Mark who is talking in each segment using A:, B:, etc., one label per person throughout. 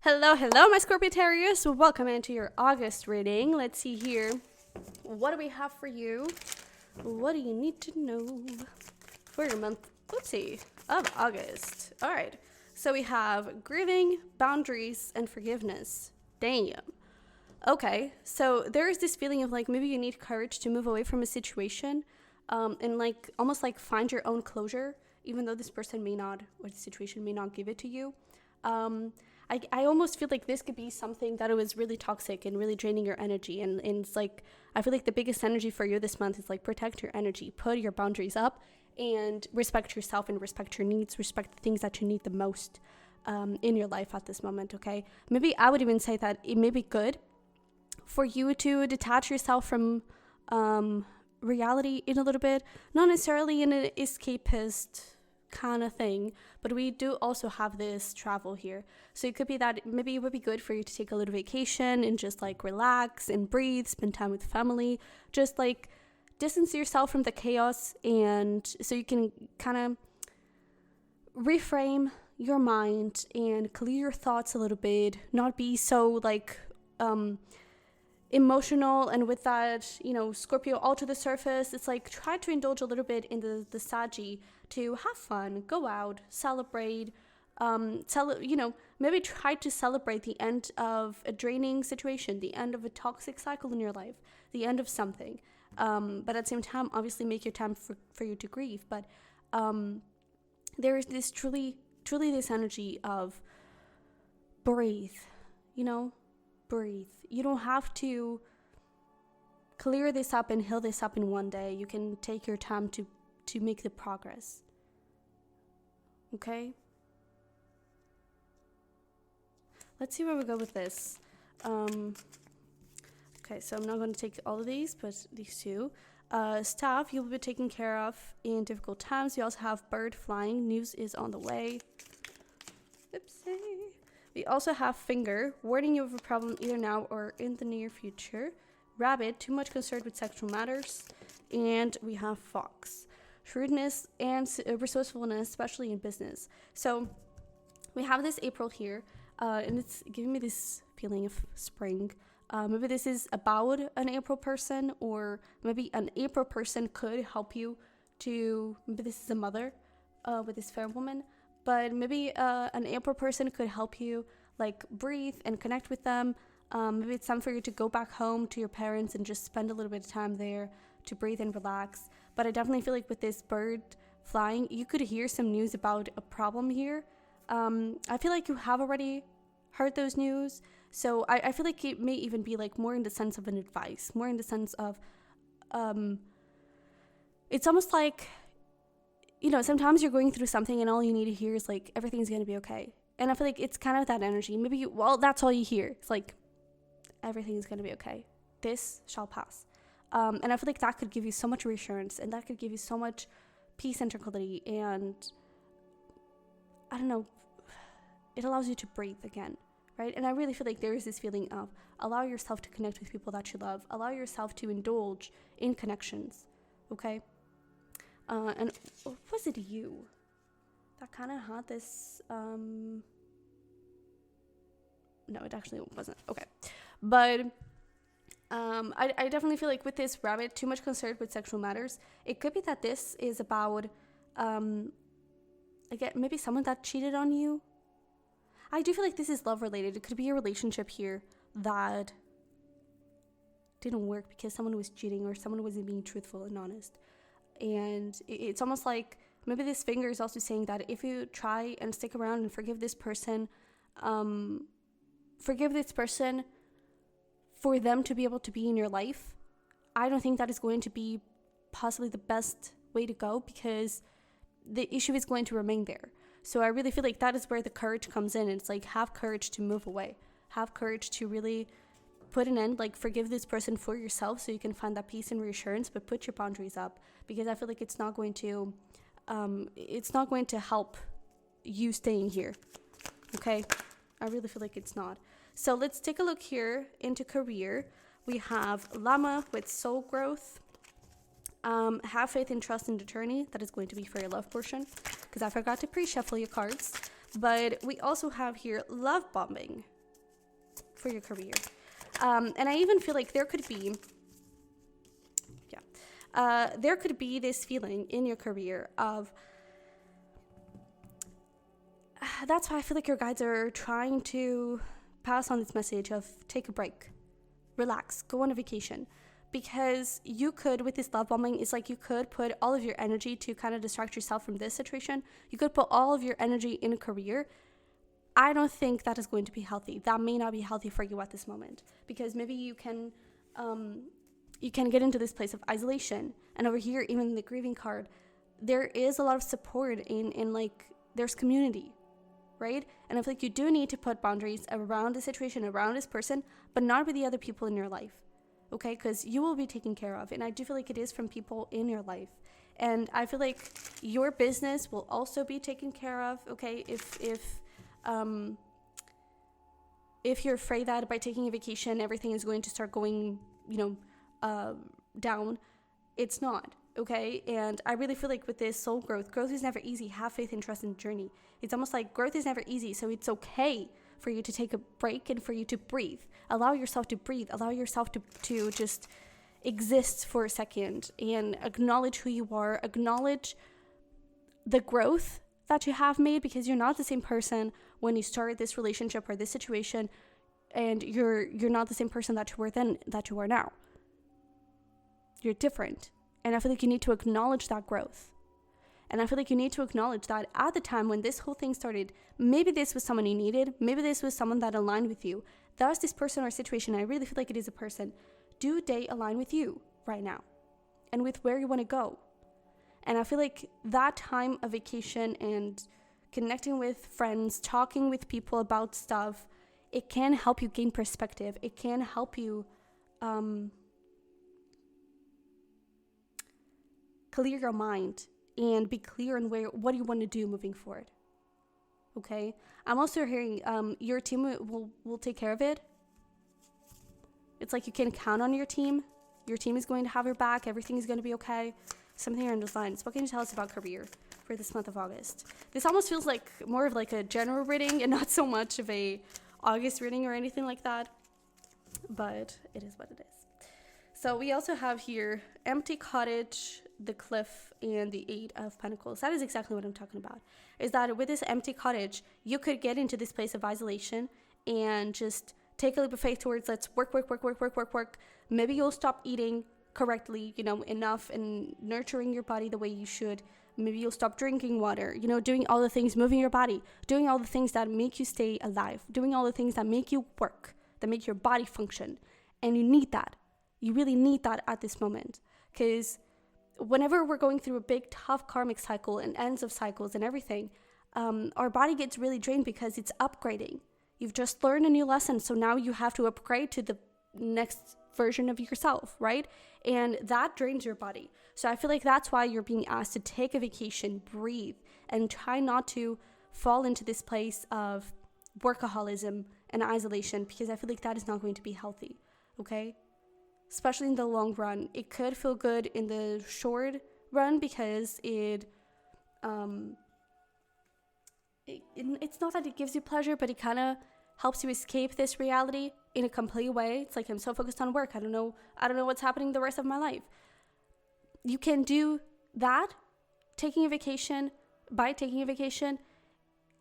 A: Hello, my Scorpio-tarius. Welcome into your August reading. Let's see here. What do we have for you? What do you need to know for your month, of August? All right. So we have grieving, boundaries, and forgiveness. Damn. Okay. So there is this feeling of like maybe you need courage to move away from a situation, and like almost like find your own closure, even though this person may not, or the situation may not give it to you. I almost feel like this could be something that it was really toxic and really draining your energy. And it's like, I feel like the biggest energy for you this month is like protect your energy, put your boundaries up, and respect yourself and respect your needs, respect the things that you need the most in your life at this moment, okay? Maybe I would even say that it may be good for you to detach yourself from reality in a little bit, not necessarily in an escapist kind of thing, but we do also have this travel here. So it could be that maybe it would be good for you to take a little vacation and just like relax and breathe, spend time with family, just like distance yourself from the chaos, and so you can kind of reframe your mind and clear your thoughts a little bit, not be so like emotional. And with that, Scorpio all to the surface, it's like try to indulge a little bit in the Saggy to have fun, go out, celebrate, maybe try to celebrate the end of a draining situation, the end of a toxic cycle in your life, the end of something. But at the same time, obviously make your time for you to grieve. But there is this truly this energy of breathe, breathe. You don't have to clear this up and heal this up in one day. You can take your time to make the progress. Okay? Let's see where we go with this. Okay, so I'm not going to take all of these, but these two. Staff, you'll be taken care of in difficult times. We also have bird flying. News is on the way. Oopsie. We also have finger, warning you of a problem either now or in the near future. Rabbit, too much concerned with sexual matters. And we have fox, shrewdness and resourcefulness, especially in business. So we have this April here, and it's giving me this feeling of spring. Maybe this is about an April person, or maybe an April person could help you to, maybe this is a mother with this fair woman, but maybe an April person could help you like breathe and connect with them. Maybe it's time for you to go back home to your parents and just spend a little bit of time there to breathe and relax. But I definitely feel like with this bird flying, you could hear some news about a problem here. I feel like you have already heard those news. So I feel like it may even be like more in the sense of an advice, more in the sense of, it's almost like, sometimes you're going through something and all you need to hear is like, everything's going to be okay. And I feel like it's kind of that energy. Maybe that's all you hear. It's like, everything's going to be okay. This shall pass. And I feel like that could give you so much reassurance, and that could give you so much peace and tranquility. And I don't know, it allows you to breathe again, right? And I really feel like there is this feeling of allow yourself to connect with people that you love. Allow yourself to indulge in connections, okay? And was it you that kind of had this? No, it actually wasn't. Okay. But I definitely feel like with this rabbit, too much concerned with sexual matters, it could be that this is about, again, maybe someone that cheated on you. I do feel like this is love related. It could be a relationship here that didn't work because someone was cheating or someone wasn't being truthful and honest. And it's almost like maybe this finger is also saying that if you try and stick around and forgive this person for them to be able to be in your life, I don't think that is going to be possibly the best way to go, because the issue is going to remain there. So I really feel like that is where the courage comes in. It's like, have courage to move away. Have courage to really put an end, like forgive this person for yourself so you can find that peace and reassurance, but put your boundaries up, because I feel like it's not going to help you staying here. Okay? I really feel like it's not. So let's take a look here into career. We have llama with soul growth. Have faith and trust and attorney. That is going to be for your love portion, because I forgot to pre-shuffle your cards. But we also have here love bombing for your career. And I even feel like there could be this feeling in your career of, that's why I feel like your guides are trying to pass on this message of take a break, relax, go on a vacation. Because you could, with this love bombing, it's like you could put all of your energy to kind of distract yourself from this situation. You could put all of your energy in a career. I don't think that is going to be healthy. That may not be healthy for you at this moment, because maybe you can get into this place of isolation. And over here, even the grieving card, there is a lot of support in like, there's community, right? And I feel like you do need to put boundaries around the situation, around this person, but not with the other people in your life. Okay, because you will be taken care of. And I do feel like it is from people in your life. And I feel like your business will also be taken care of. Okay, if you're afraid that by taking a vacation, everything is going to start going, down, it's not. Okay, and I really feel like with this soul growth is never easy. Have faith and trust in the journey. It's almost like growth is never easy. So it's okay for you to take a break and for you to breathe. Allow yourself to breathe. Allow yourself to just exist for a second and acknowledge who you are. Acknowledge the growth that you have made, because you're not the same person when you started this relationship or this situation, and you're not the same person that you were then that you are now. You're different. And I feel like you need to acknowledge that growth. And I feel like you need to acknowledge that at the time when this whole thing started, maybe this was someone you needed. Maybe this was someone that aligned with you. That was this person or situation. I really feel like it is a person. Do they align with you right now and with where you want to go? And I feel like that time of vacation and connecting with friends, talking with people about stuff, it can help you gain perspective. It can help you clear your mind and be clear on what you want to do moving forward. Okay? I'm also hearing your team will take care of it. It's like you can count on your team. Your team is going to have your back. Everything is going to be okay. Something around those lines. What can you tell us about career for this month of August? This almost feels like more of like a general reading and not so much of a August reading or anything like that. But it is what it is. So we also have here empty cottage, the cliff, and the 8 of Pentacles. That is exactly what I'm talking about. Is that with this empty cottage, you could get into this place of isolation and just take a leap of faith towards let's work. Maybe you'll stop eating correctly, enough and nurturing your body the way you should. Maybe you'll stop drinking water, doing all the things, moving your body, doing all the things that make you stay alive, doing all the things that make you work, that make your body function. And you need that. You really need that at this moment, because whenever we're going through a big, tough karmic cycle and ends of cycles and everything, our body gets really drained because it's upgrading. You've just learned a new lesson, so now you have to upgrade to the next version of yourself, right? And that drains your body. So I feel like that's why you're being asked to take a vacation, breathe, and try not to fall into this place of workaholism and isolation, because I feel like that is not going to be healthy, okay? Especially in the long run. It could feel good in the short run because it's not that it gives you pleasure, but it kind of helps you escape this reality in a complete way. It's like, I'm so focused on work. I don't know what's happening the rest of my life. You can do that, taking a vacation, by taking a vacation,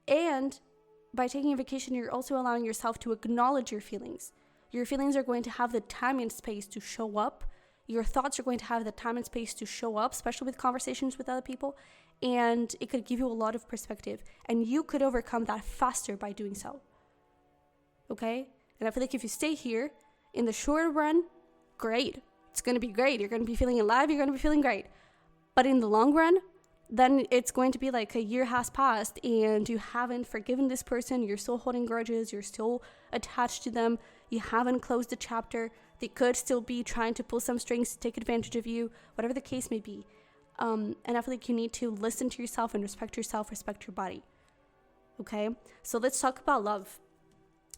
A: and by taking a vacation, you're also allowing yourself to acknowledge your feelings. Your feelings are going to have the time and space to show up. Your thoughts are going to have the time and space to show up, especially with conversations with other people. And it could give you a lot of perspective. And you could overcome that faster by doing so. Okay? And I feel like if you stay here, in the short run, great. It's going to be great. You're going to be feeling alive. You're going to be feeling great. But in the long run, then it's going to be like a year has passed and you haven't forgiven this person. You're still holding grudges. You're still attached to them. You haven't closed the chapter. They could still be trying to pull some strings to take advantage of you, whatever the case may be. And I feel like you need to listen to yourself and respect yourself, respect your body. Okay? So let's talk about love.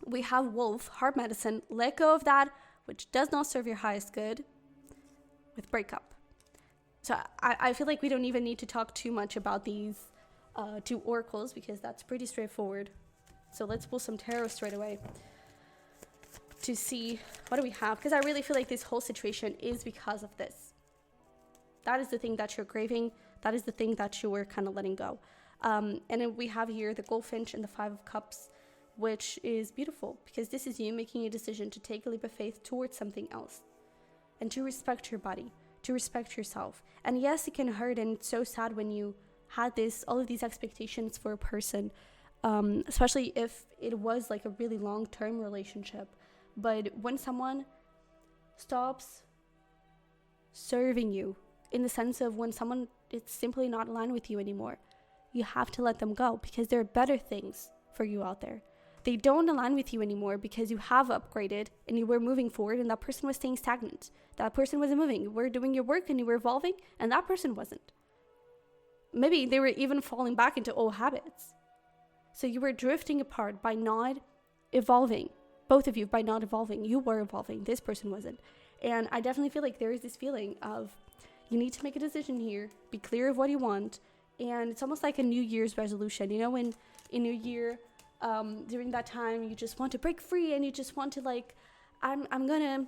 A: We have Wolf, Heart Medicine. Let go of that which does not serve your highest good with breakup. So I feel like we don't even need to talk too much about these do oracles because that's pretty straightforward. So let's pull some tarot straight away to see what do we have, because I really feel like this whole situation is because of this. That is the thing that you're craving. That is the thing that you were kind of letting go. And then we have here the goldfinch and the 5 of cups, which is beautiful because this is you making a decision to take a leap of faith towards something else and to respect your body, to respect yourself. And yes, it can hurt, and it's so sad when you had all of these expectations for a person, especially if it was like a really long-term relationship. But when someone stops serving you, in the sense of when someone is simply not aligned with you anymore, you have to let them go because there are better things for you out there. They don't align with you anymore because you have upgraded and you were moving forward, and that person was staying stagnant. That person wasn't moving. You were doing your work and you were evolving, and that person wasn't. Maybe they were even falling back into old habits. So you were drifting apart by not evolving. Both of you, by not evolving. You were evolving. This person wasn't. And I definitely feel like there is this feeling of you need to make a decision here, be clear of what you want. And it's almost like a New Year's resolution. You know, when in New Year, during that time, you just want to break free and you just want to like, I'm going to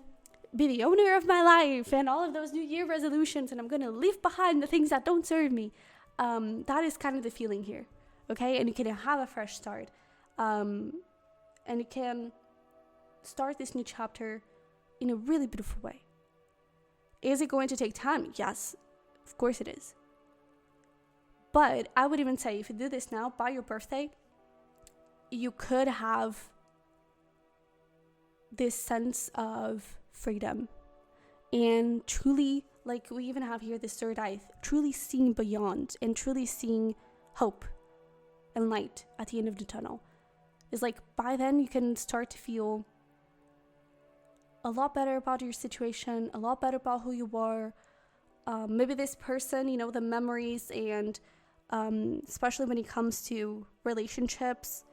A: be the owner of my life and all of those New Year resolutions, and I'm going to leave behind the things that don't serve me. That is kind of the feeling here. Okay. And you can have a fresh start. And you can start this new chapter in a really beautiful way. Is it going to take time? Yes, of course it is. But I would even say if you do this now by your birthday, you could have this sense of freedom and truly, like we even have here this third eye, truly seeing beyond and truly seeing hope and light at the end of the tunnel. It's like by then you can start to feel a lot better about your situation, a lot better about who you are. Maybe this person, you know, the memories, and especially when it comes to relationships,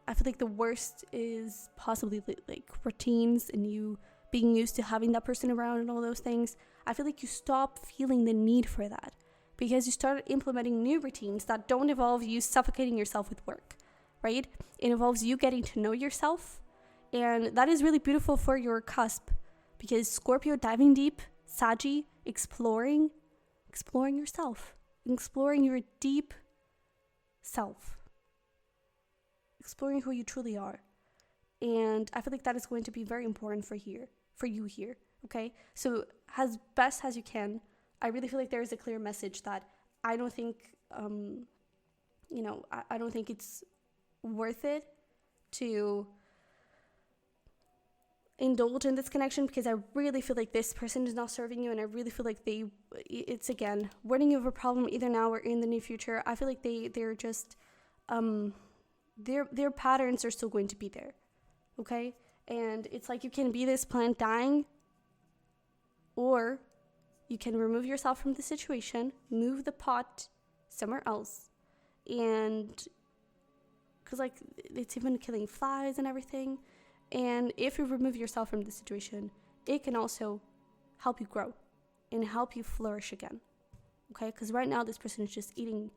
A: I feel like the worst is possibly like routines and you being used to having that person around and all those things. I feel like you stop feeling the need for that because you start implementing new routines that don't involve you suffocating yourself with work, right? It involves you getting to know yourself. And that is really beautiful for your cusp because Scorpio diving deep, Saggy exploring yourself, exploring your deep self, exploring who you truly are. And I feel like that is going to be very important for you here. Okay. So as best as you can, I really feel like there is a clear message that I don't think, I don't think it's worth it to indulge in this connection because I really feel like this person is not serving you, and I really feel like it's again warning you of a problem either now or in the near future. I feel like they're just their patterns are still going to be there, okay? And it's like you can be this plant dying, or you can remove yourself from the situation, move the pot somewhere else, and because like it's even killing flies and everything. And if you remove yourself from the situation, it can also help you grow and help you flourish again. Okay? Because right now this person is just eating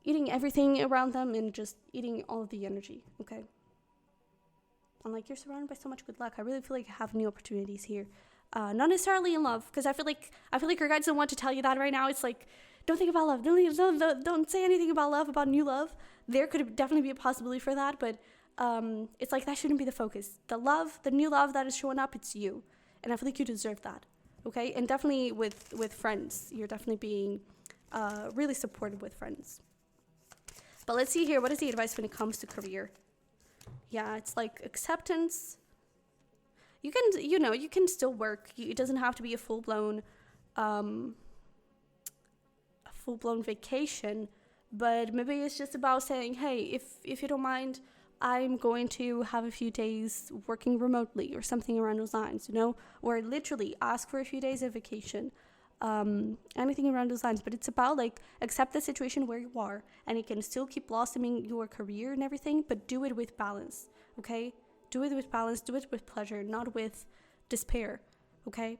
A: everything around them and just eating all of the energy. Okay? And like you're surrounded by so much good luck. I really feel like you have new opportunities here. Not necessarily in love, because I feel like your guides don't want to tell you that right now. It's like, don't think about love. Don't say anything about love, about new love. There could definitely be a possibility for that, but it's like that shouldn't be the focus. The new love that is showing up, it's you. And I feel like you deserve that. Okay? And definitely with friends. You're definitely being really supportive with friends. But let's see here. What is the advice when it comes to career? Yeah, it's like acceptance. You can still work. It doesn't have to be a full-blown vacation. But maybe it's just about saying, hey, if you don't mind, I'm going to have a few days working remotely or something around those lines, or literally ask for a few days of vacation, anything around those lines. But it's about like accept the situation where you are, and you can still keep blossoming your career and everything, but do it with balance, okay? Do it with balance, do it with pleasure, not with despair, okay?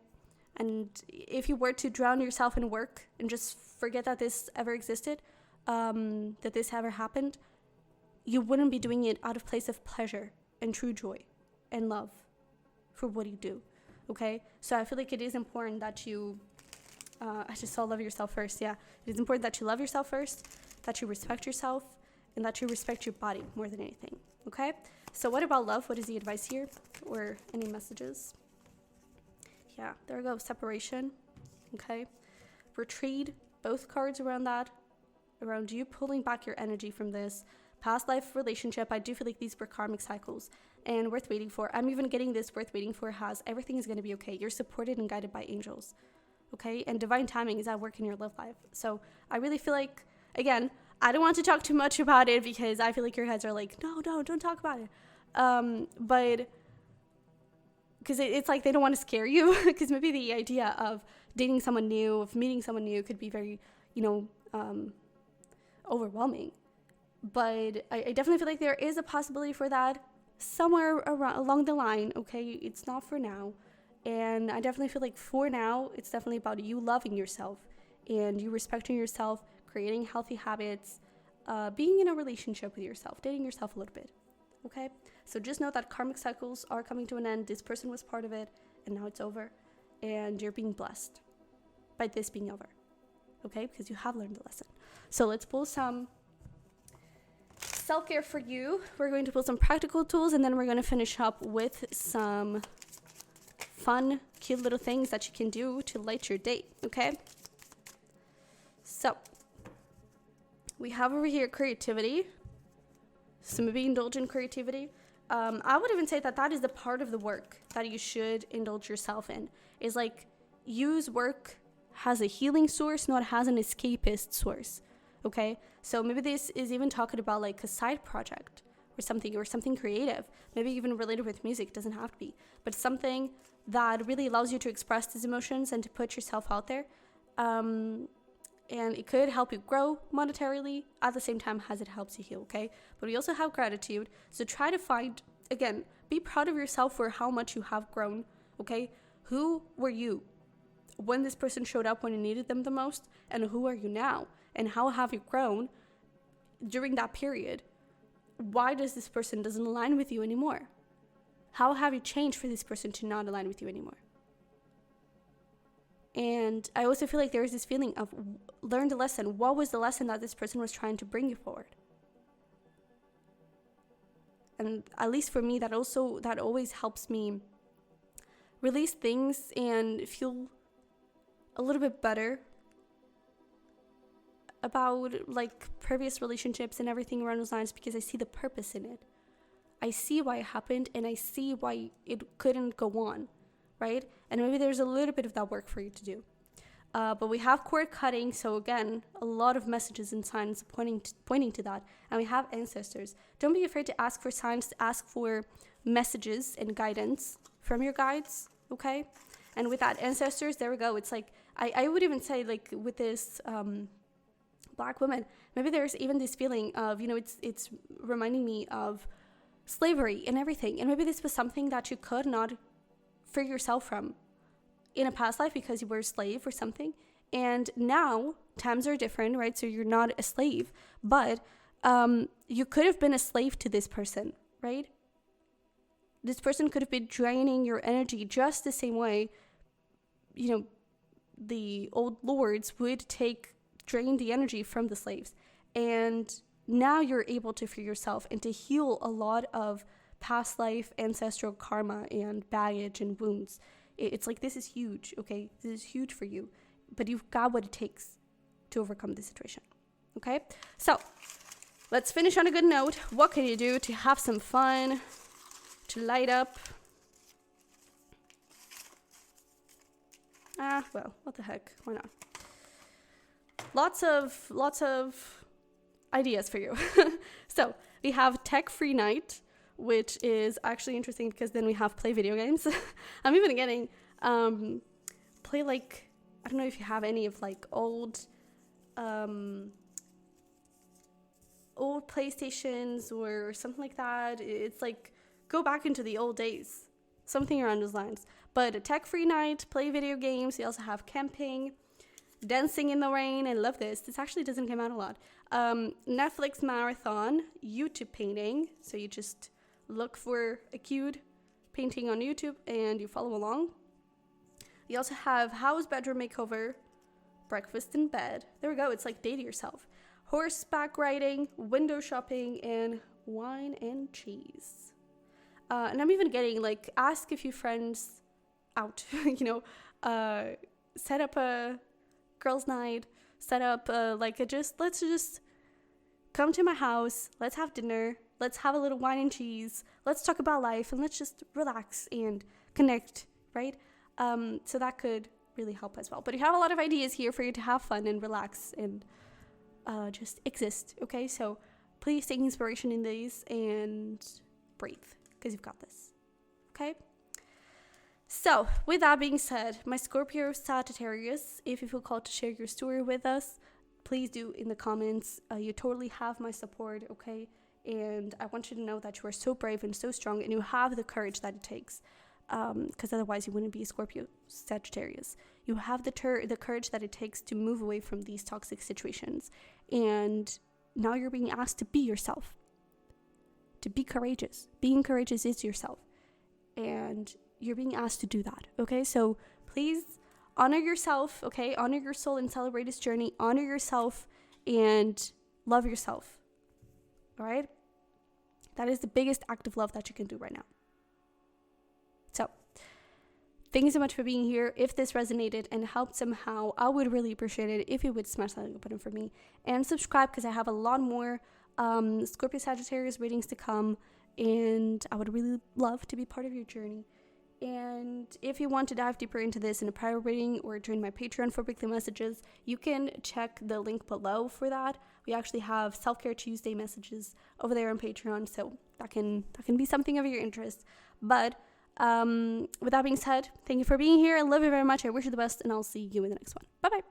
A: And if you were to drown yourself in work and just forget that this ever existed, that this ever happened, you wouldn't be doing it out of place of pleasure and true joy and love for what you do. Okay, so I feel like it is important that you I just saw love yourself first. Yeah, it is important that you love yourself first, that you respect yourself, and that you respect your body more than anything. Okay, so what about love? What is the advice here, or any messages? Yeah, there we go. Separation. Okay, retreat. Both cards around that, around you pulling back your energy from this past life relationship. I do feel like these were karmic cycles and worth waiting for. I'm even getting this worth waiting for has everything is going to be okay. You're supported and guided by angels. Okay, and divine timing is at work in your love life. So I really feel like, again, I don't want to talk too much about it because I feel like your heads are like, no, don't talk about it. But because it's like they don't want to scare you, because maybe the idea of dating someone new, of meeting someone new could be very, overwhelming. But I definitely feel like there is a possibility for that somewhere around along the line. Okay, it's not for now. And I definitely feel like for now, it's definitely about you loving yourself and you respecting yourself, creating healthy habits, being in a relationship with yourself, dating yourself a little bit. Okay, so just know that karmic cycles are coming to an end. This person was part of it and now it's over, and you're being blessed by this being over. Okay, because you have learned the lesson. So let's pull some self-care for you. We're going to pull some practical tools, and then we're going to finish up with some fun, cute little things that you can do to light your day. Okay, so we have over here creativity. So maybe indulge in creativity. I would even say that is the part of the work that you should indulge yourself in, is like use work as a healing source, not as an escapist source. Okay, so maybe this is even talking about like a side project or something creative, maybe even related with music. It doesn't have to be, but something that really allows you to express these emotions and to put yourself out there. And it could help you grow monetarily at the same time as it helps you heal. Okay, but we also have gratitude, so try to find, again, be proud of yourself for how much you have grown. Okay, who were you when this person showed up when you needed them the most, and who are you now, and how have you grown during that period? Why does this person doesn't align with you anymore? How have you changed for this person to not align with you anymore? And I also feel like there is this feeling of learn the lesson. What was the lesson that this person was trying to bring you forward? And at least for me, that always helps me release things and feel a little bit better about like previous relationships and everything around those lines, because I see the purpose in it. I see why it happened, and I see why it couldn't go on, right? And maybe there's a little bit of that work for you to do. But we have cord cutting, so again, a lot of messages and signs pointing to that. And we have ancestors. Don't be afraid to ask for signs, to ask for messages and guidance from your guides, okay? And with that, ancestors, there we go. It's like, I would even say, like, with this Black woman, maybe there's even this feeling of, it's reminding me of slavery and everything. And maybe this was something that you could not free yourself from in a past life because you were a slave or something. And now times are different, right? So you're not a slave, but you could have been a slave to this person, right? This person could have been draining your energy just the same way, the old lords would drain the energy from the slaves. And now you're able to free yourself and to heal a lot of past life ancestral karma and baggage and wounds. It's like, this is huge, okay? This is huge for you, but you've got what it takes to overcome the situation, okay? So let's finish on a good note. What can you do to have some fun, to light up? Well, what the heck? Why not? Lots of ideas for you. So we have tech-free night, which is actually interesting because then we have play video games. I'm even getting play, like, I don't know if you have any of like old PlayStations or something like that. It's like go back into the old days, something around those lines. But a tech-free night, play video games. We also have camping. dancing in the rain. I love this. This actually doesn't come out a lot. Netflix marathon, YouTube painting. So you just look for a cute painting on YouTube and you follow along. You also have house bedroom makeover, breakfast in bed. There we go. It's like date yourself. Horseback riding, window shopping, and wine and cheese. And I'm even getting like, ask a few friends out, set up a girls' night, set up let's just come to my house, let's have dinner, let's have a little wine and cheese, let's talk about life, and let's just relax and connect, right? So that could really help as well. But you have a lot of ideas here for you to have fun and relax and just exist, okay? So please take inspiration in these and breathe, because you've got this, okay? So with that being said, my Scorpio Sagittarius, if you feel called to share your story with us, please do in the comments. You totally have my support, okay? And I want you to know that you are so brave and so strong, and you have the courage that it takes, because otherwise you wouldn't be a Scorpio Sagittarius. You have the courage that it takes to move away from these toxic situations, and now you're being asked to be yourself, to be courageous. Being courageous is yourself, and you're being asked to do that, okay? So please honor yourself, okay? Honor your soul and celebrate its journey. Honor yourself and love yourself, all right? That is the biggest act of love that you can do right now. So thank you so much for being here. If this resonated and helped somehow, I would really appreciate it if you would smash that like button for me and subscribe, because I have a lot more Scorpio Sagittarius readings to come, and I would really love to be part of your journey. And if you want to dive deeper into this in a private reading or join my Patreon for weekly messages, you can check the link below for that. We actually have Self-Care Tuesday messages over there on Patreon, so that can be something of your interest. But with that being said, thank you for being here. I love you very much. I wish you the best, and I'll see you in the next one. Bye-bye.